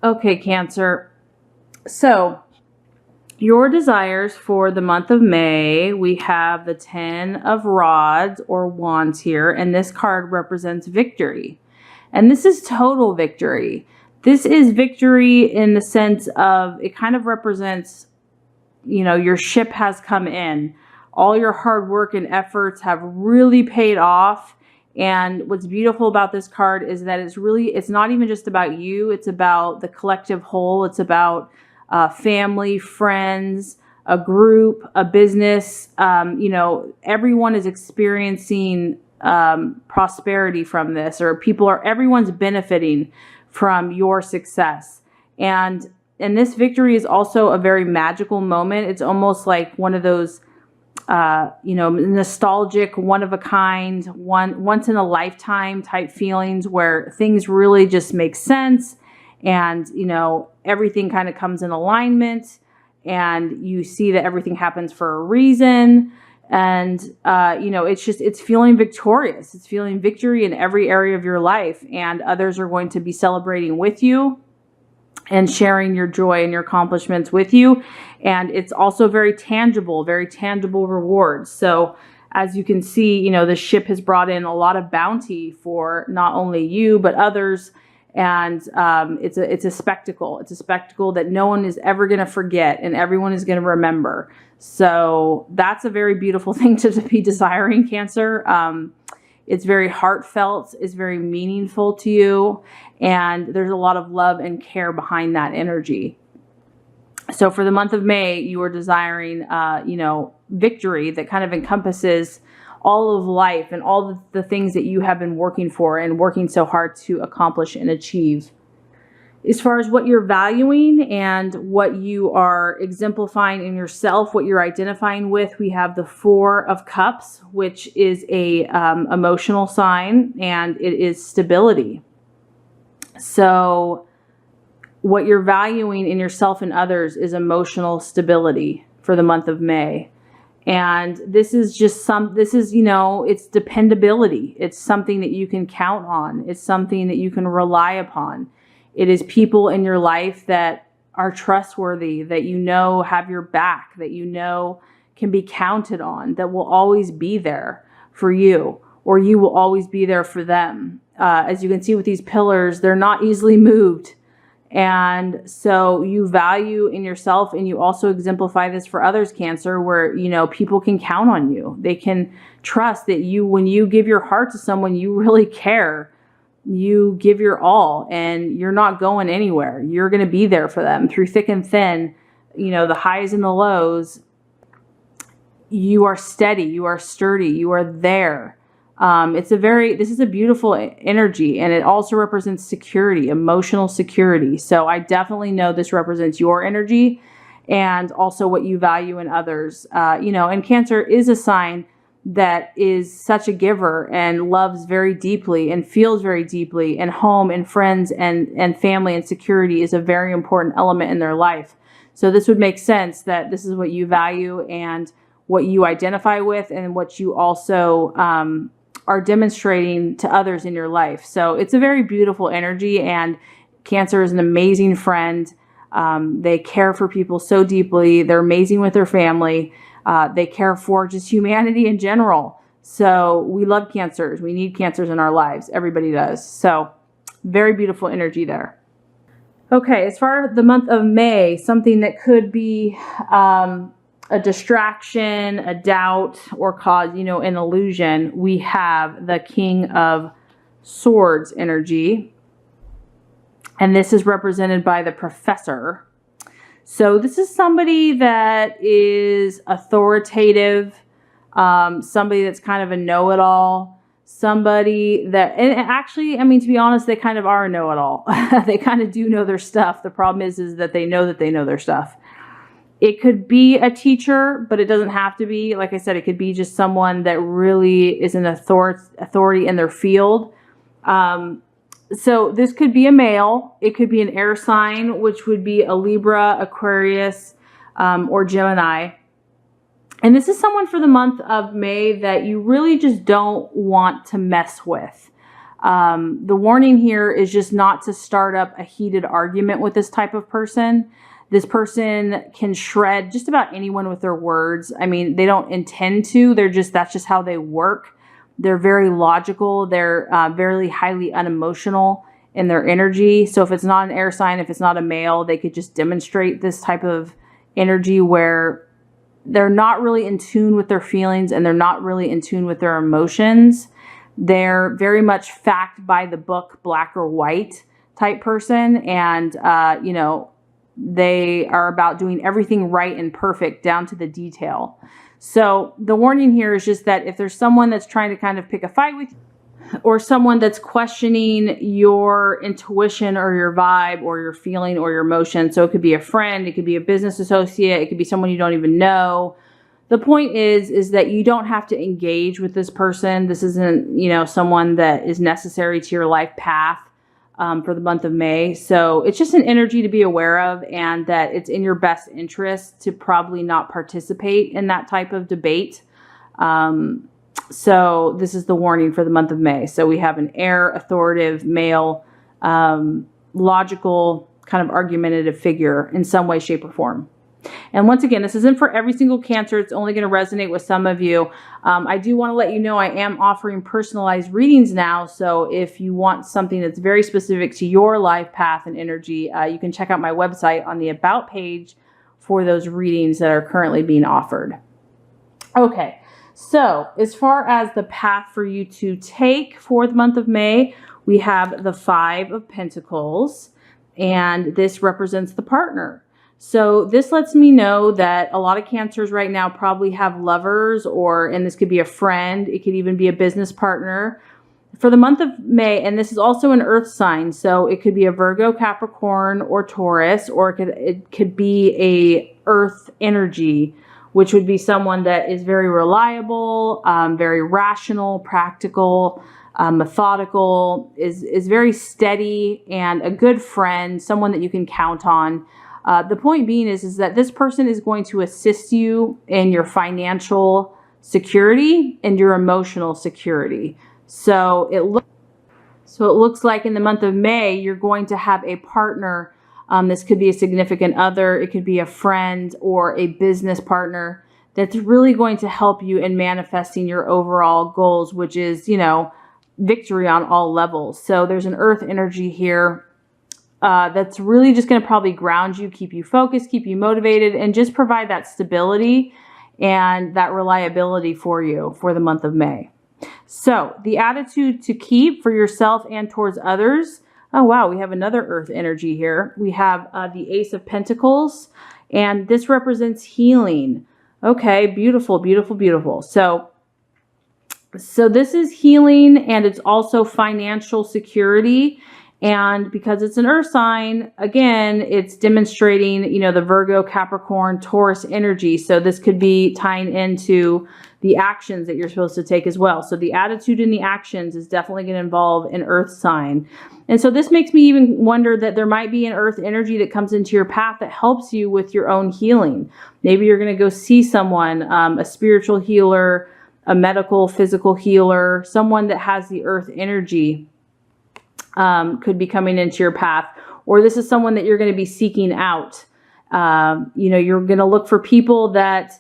Okay, Cancer. So your desires for the month of May, we have the 10 of Rods or Wands here, and this card represents victory. And this is total victory. This is victory in the sense of it kind of represents, you know, your ship has come in. All your hard work and efforts have really paid off. And what's beautiful about this card is that it's not even just about you. It's about the collective whole. It's about family, friends, a group, a business. You know, everyone is experiencing prosperity from this, or everyone's benefiting from your success. And this victory is also a very magical moment. It's almost like one of those, you know, nostalgic, one of a kind, once in a lifetime type feelings where things really just make sense. And, you know, everything kind of comes in alignment and you see that everything happens for a reason. And, you know, it's feeling victorious. It's feeling victory in every area of your life, and others are going to be celebrating with you and sharing your joy and your accomplishments with you. And it's also very tangible rewards. So as you can see, you know, the ship has brought in a lot of bounty for not only you, but others. And it's a spectacle. It's a spectacle that no one is ever going to forget and everyone is going to remember. So that's a very beautiful thing to be desiring, Cancer. It's very heartfelt. It's very meaningful to you. And there's a lot of love and care behind that energy. So for the month of May, you are desiring, you know, victory that kind of encompasses all of life and all the things that you have been working for and working so hard to accomplish and achieve. As far as what you're valuing and what you are exemplifying in yourself, what you're identifying with, we have the 4 of Cups, which is a emotional sign, and it is stability. So what you're valuing in yourself and others is emotional stability for the month of May. And this is you know, it's dependability. It's something that you can count on. It's something that you can rely upon. It is people in your life that are trustworthy, that you know have your back, that you know can be counted on, that will always be there for you, or you will always be there for them. As you can see with these pillars, they're not easily moved. And so you value in yourself, and you also exemplify this for others, Cancer, where, you know, people can count on you. They can trust that when you give your heart to someone, you really care. You give your all, and you're not going anywhere. You're going to be there for them through thick and thin, you know, the highs and the lows. You are steady, you are sturdy, you are there. This is a beautiful energy, and it also represents security, emotional security. So I definitely know this represents your energy and also what you value in others. You know, and Cancer is a sign that is such a giver and loves very deeply and feels very deeply, and home and friends and family and security is a very important element in their life. So this would make sense that this is what you value and what you identify with, and what you also are demonstrating to others in your life. So it's a very beautiful energy, and Cancer is an amazing friend. They care for people so deeply. They're amazing with their family. They care for just humanity in general. So we love Cancers. We need Cancers in our lives. Everybody does. So very beautiful energy there. Okay, as far as the month of May, something that could be a distraction, a doubt, or cause, you know, an illusion, we have the King of Swords energy. And this is represented by the Professor. So this is somebody that is authoritative, somebody that's kind of a know-it-all, somebody that, and actually, I mean, to be honest, they kind of are a know-it-all. They kind of do know their stuff. The problem is that they know their stuff. It could be a teacher, but it doesn't have to be. Like I said, it could be just someone that really is an authority in their field. So this could be a male. It could be an air sign, which would be a Libra, Aquarius, or Gemini. And this is someone for the month of May that you really just don't want to mess with. The warning here is just not to start up a heated argument with this type of person. This person can shred just about anyone with their words. I mean, they don't intend to. That's just how they work. They're very logical. They're very highly unemotional in their energy. So if it's not an air sign, if it's not a male, they could just demonstrate this type of energy where they're not really in tune with their feelings and they're not really in tune with their emotions. They're very much fact by the book, black or white type person. And, they are about doing everything right and perfect down to the detail. So the warning here is just that if there's someone that's trying to kind of pick a fight with you, or someone that's questioning your intuition or your vibe or your feeling or your emotion, so it could be a friend, it could be a business associate, it could be someone you don't even know. The point is that you don't have to engage with this person. This isn't, someone that is necessary to your life path for the month of May. So it's just an energy to be aware of, and that it's in your best interest to probably not participate in that type of debate. So this is the warning for the month of May. So we have an air, authoritative, male, logical, kind of argumentative figure in some way, shape, or form. And once again, this isn't for every single Cancer. It's only going to resonate with some of you. I do want to let you know I am offering personalized readings now. So if you want something that's very specific to your life path and energy, you can check out my website on the About page for those readings that are currently being offered. Okay, so as far as the path for you to take for the month of May, we have the 5 of Pentacles, and this represents the partner. So this lets me know that a lot of Cancers right now probably have lovers, and this could be a friend. It could even be a business partner for the month of May. And this is also an earth sign. So it could be a Virgo, Capricorn, or Taurus, or it could be a earth energy, which would be someone that is very reliable, very rational, practical, methodical, is very steady, and a good friend, someone that you can count on. The point being is that this person is going to assist you in your financial security and your emotional security. So it looks like in the month of May, you're going to have a partner. This could be a significant other. It could be a friend or a business partner that's really going to help you in manifesting your overall goals, which is, victory on all levels. So there's an earth energy here. That's really just going to probably ground you, keep you focused, keep you motivated, and just provide that stability and that reliability for you for the month of May. So the attitude to keep for yourself and towards others. Oh, wow. We have another earth energy here. We have the Ace of Pentacles, and this represents healing. Okay. Beautiful, beautiful, beautiful. So this is healing, and it's also financial security. And because it's an earth sign, again, it's demonstrating, the Virgo, Capricorn, Taurus energy. So this could be tying into the actions that you're supposed to take as well. So the attitude and the actions is definitely going to involve an earth sign. And so this makes me even wonder that there might be an earth energy that comes into your path that helps you with your own healing. Maybe you're going to go see someone, a spiritual healer, a medical, physical healer, someone that has the earth energy. Could be coming into your path, or this is someone that you're going to be seeking out. You're going to look for people that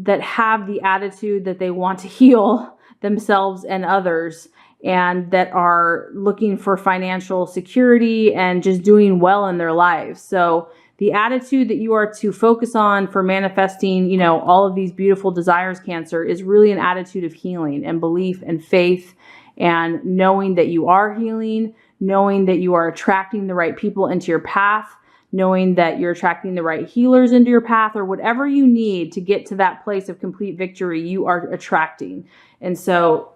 have the attitude that they want to heal themselves and others, and that are looking for financial security and just doing well in their lives. So the attitude that you are to focus on for manifesting, all of these beautiful desires, Cancer, is really an attitude of healing and belief and faith, and knowing that you are healing, knowing that you are attracting the right people into your path, knowing that you're attracting the right healers into your path, or whatever you need to get to that place of complete victory, you are attracting. And so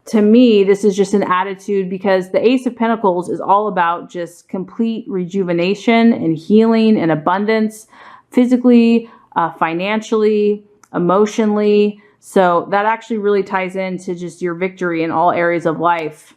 to me, this is just an attitude, because the Ace of Pentacles is all about just complete rejuvenation and healing and abundance, physically, financially, emotionally. So that actually really ties into just your victory in all areas of life.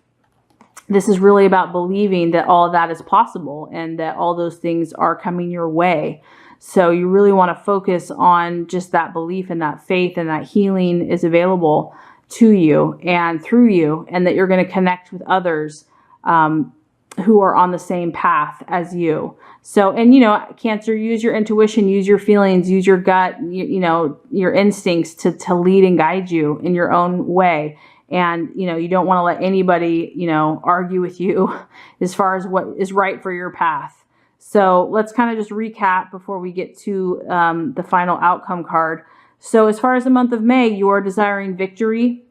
This is really about believing that all of that is possible and that all those things are coming your way. So you really want to focus on just that belief and that faith, and that healing is available to you and through you, and that you're going to connect with others who are on the same path as you. So, and Cancer, use your intuition, use your feelings, use your gut, your instincts to lead and guide you in your own way. And, you don't want to let anybody, argue with you as far as what is right for your path. So let's kind of just recap before we get to the final outcome card. So as far as the month of May, you are desiring victory.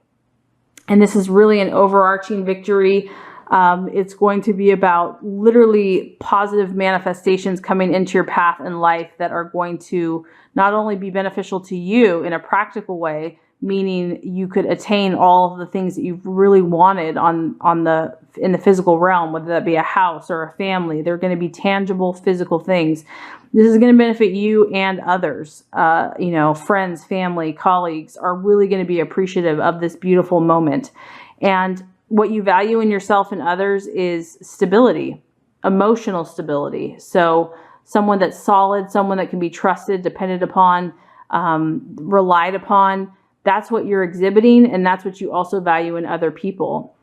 And this is really an overarching victory. It's going to be about literally positive manifestations coming into your path in life that are going to not only be beneficial to you in a practical way, meaning you could attain all of the things that you've really wanted in the physical realm, whether that be a house or a family. They're going to be tangible physical things. This is going to benefit you and others. Friends, family, colleagues are really going to be appreciative of this beautiful moment. And what you value in yourself and others is stability, emotional stability. So someone that's solid, someone that can be trusted, depended upon, relied upon. That's what you're exhibiting, and that's what you also value in other people.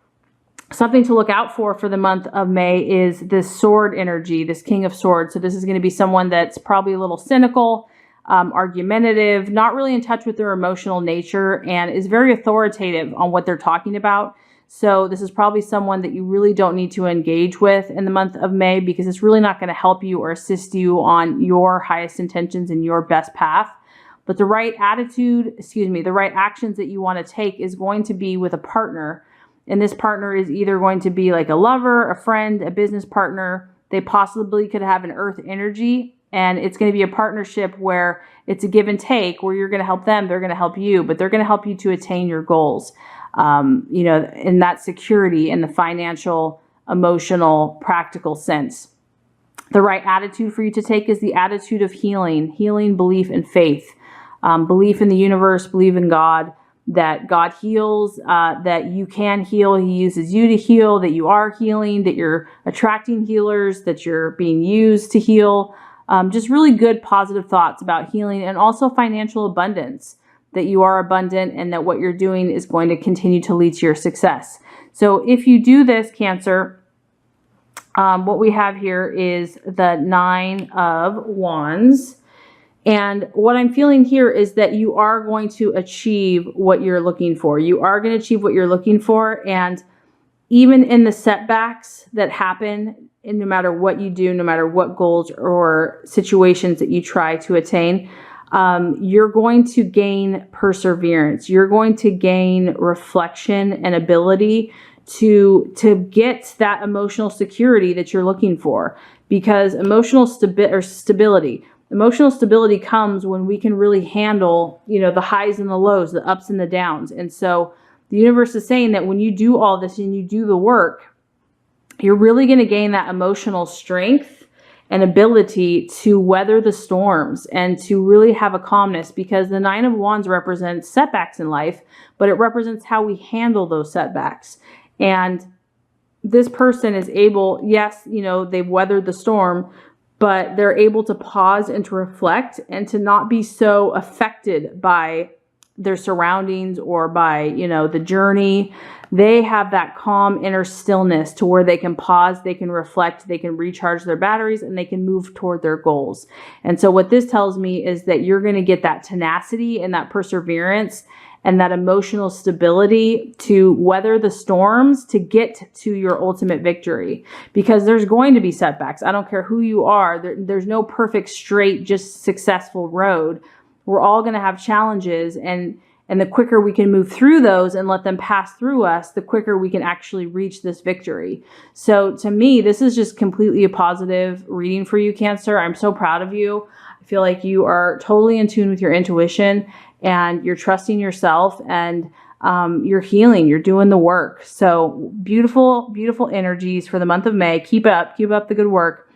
Something to look out for the month of May is this sword energy, this King of Swords. So this is going to be someone that's probably a little cynical, argumentative, not really in touch with their emotional nature, and is very authoritative on what they're talking about. So this is probably someone that you really don't need to engage with in the month of May, because it's really not going to help you or assist you on your highest intentions and your best path. But the right the right actions that you want to take is going to be with a partner. And this partner is either going to be like a lover, a friend, a business partner. They possibly could have an earth energy. And it's going to be a partnership where it's a give and take, where you're going to help them, they're going to help you, but they're going to help you to attain your goals. In that security in the financial, emotional, practical sense. The right attitude for you to take is the attitude of healing, belief, and faith. Belief in the universe, believe in God, that God heals, that you can heal. He uses you to heal, that you are healing, that you're attracting healers, that you're being used to heal. Just really good, positive thoughts about healing, and also financial abundance, that you are abundant and that what you're doing is going to continue to lead to your success. So if you do this, Cancer, what we have here is the 9 of Wands. And what I'm feeling here is that you are going to achieve what you're looking for. You are going to achieve what you're looking for. And even in the setbacks that happen, and no matter what you do, no matter what goals or situations that you try to attain, you're going to gain perseverance. You're going to gain reflection and ability to get that emotional security that you're looking for. Because emotional stability comes when we can really handle, the highs and the lows, the ups and the downs. And so the universe is saying that when you do all this and you do the work, you're really going to gain that emotional strength and ability to weather the storms and to really have a calmness, because the 9 of Wands represents setbacks in life, but it represents how we handle those setbacks. And this person is able, yes, they've weathered the storm, but they're able to pause and to reflect and to not be so affected by their surroundings or by, the journey. They have that calm inner stillness to where they can pause, they can reflect, they can recharge their batteries, and they can move toward their goals. And so what this tells me is that you're going to get that tenacity and that perseverance and that emotional stability to weather the storms to get to your ultimate victory. Because there's going to be setbacks. I don't care who you are. There's no perfect, straight, just successful road. We're all going to have challenges, and the quicker we can move through those and let them pass through us, the quicker we can actually reach this victory. So to me, this is just completely a positive reading for you, Cancer. I'm so proud of you. I feel like you are totally in tune with your intuition, and you're trusting yourself, and you're healing, you're doing the work. So beautiful, beautiful energies for the month of May. Keep up the good work.